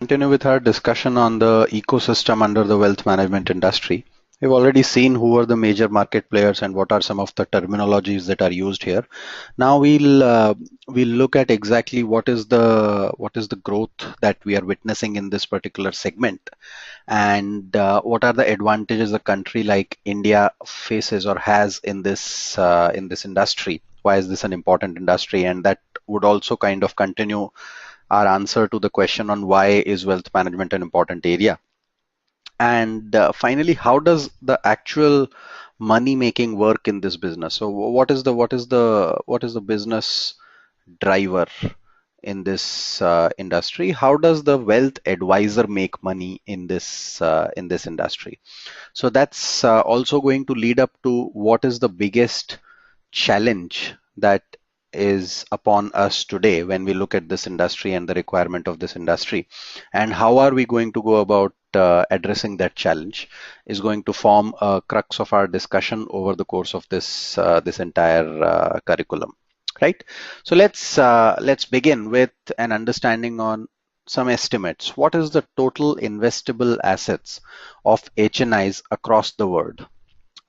Continue with our discussion on the ecosystem under the wealth management industry. We've already seen who are the major market players and what are some of the terminologies that are used here. Now we'll look at exactly what is the growth that we are witnessing in this particular segment, and what are the advantages a country like India faces or has in this industry. Why is this an important industry? And that would also kind of continue our answer to the question on why is wealth management an important area. And finally, how does the actual money making work in this business? So what is the business driver in this industry? How does the wealth advisor make money in this industry? So that's also going to lead up to what is the biggest challenge that is upon us today when we look at this industry and the requirement of this industry, and how are we going to go about addressing that challenge is going to form a crux of our discussion over the course of this entire curriculum, right? So let's begin with an understanding on some estimates. What is the total investable assets of HNIs across the world?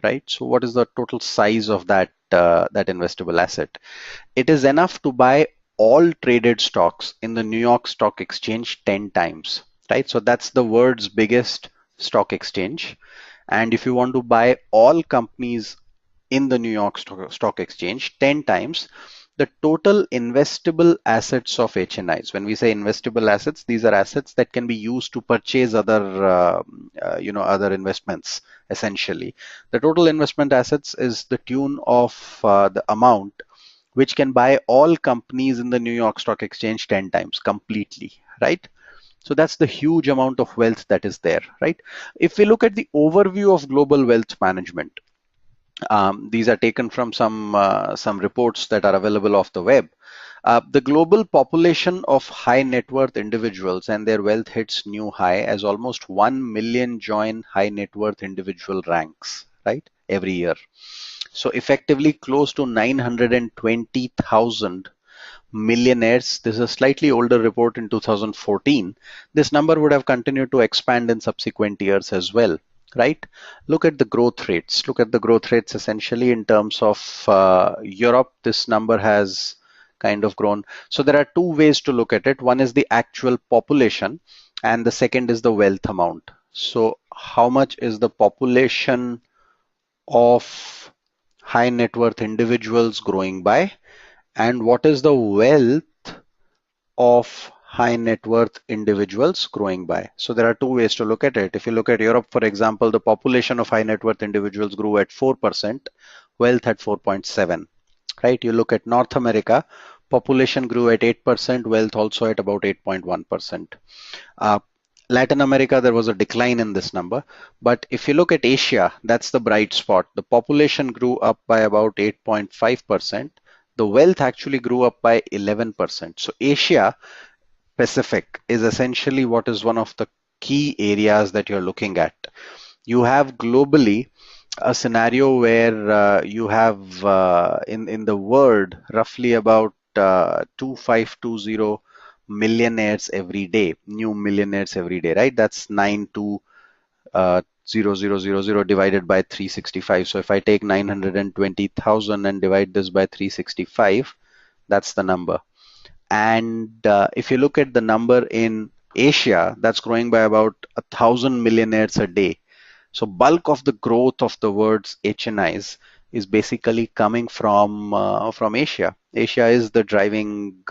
Right? So what is the total size of that investable asset? It is enough to buy all traded stocks in the New York Stock Exchange 10 times, right? So that's the world's biggest stock exchange. And if you want to buy all companies in the New York Stock Exchange 10 times, the total investable assets of HNIs. When we say investable assets, these are assets that can be used to purchase other investments. Essentially, the total investment assets is the tune of the amount which can buy all companies in the New York Stock Exchange 10 times completely, right? So that's the huge amount of wealth that is there, right? If we look at the overview of global wealth management, these are taken from some reports that are available off the web. The global population of high net worth individuals and their wealth hits new high as almost 1 million join high net worth individual ranks, right, every year. So effectively close to 920,000 millionaires. This is a slightly older report in 2014. This number would have continued to expand in subsequent years as well, right? Look at the growth rates. Look at the growth rates essentially in terms of Europe. This number has kind of grown. So there are two ways to look at it. One is the actual population, and the second is the wealth amount. So how much is the population of high net worth individuals growing by, and what is the wealth of high net worth individuals growing by? So there are two ways to look at it. If you look at Europe, for example, the population of high net worth individuals grew at 4%, wealth at 4.7, right? You look at North America, population grew at 8%, wealth also at about 8.1%. Latin America, there was a decline in this number. But if you look at Asia, that's the bright spot. The population grew up by about 8.5%. The wealth actually grew up by 11%. So Asia Pacific is essentially what is one of the key areas that you're looking at. You have globally a scenario where you have in the world roughly about 2520 millionaires every day, new millionaires every day, right? That's 920,000 divided by 365. So if I take 920,000 and divide this by 365, that's the number. And if you look at the number in Asia, that's growing by about 1,000 millionaires a day. So bulk of the growth of the world's HNIs is basically coming from Asia. Asia is the driving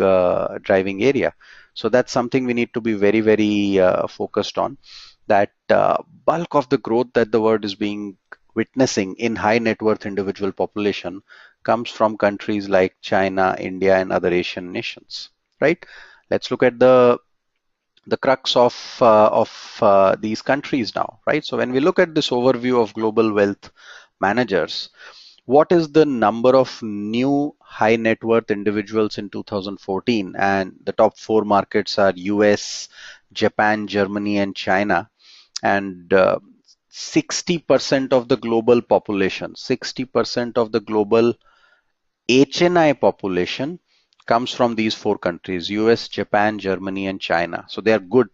area. So that's something we need to be very, very focused on. That bulk of the growth that the world is being witnessing in high net worth individual population comes from countries like China, India, and other Asian nations, right? Let's look at the crux of these countries now, right? So when we look at this overview of global wealth managers, what is the number of new high net worth individuals in 2014? And the top four markets are US, Japan, Germany, and China. And 60% of the global population, 60% of the global HNI population comes from these four countries: US, Japan, Germany, and China. So they are good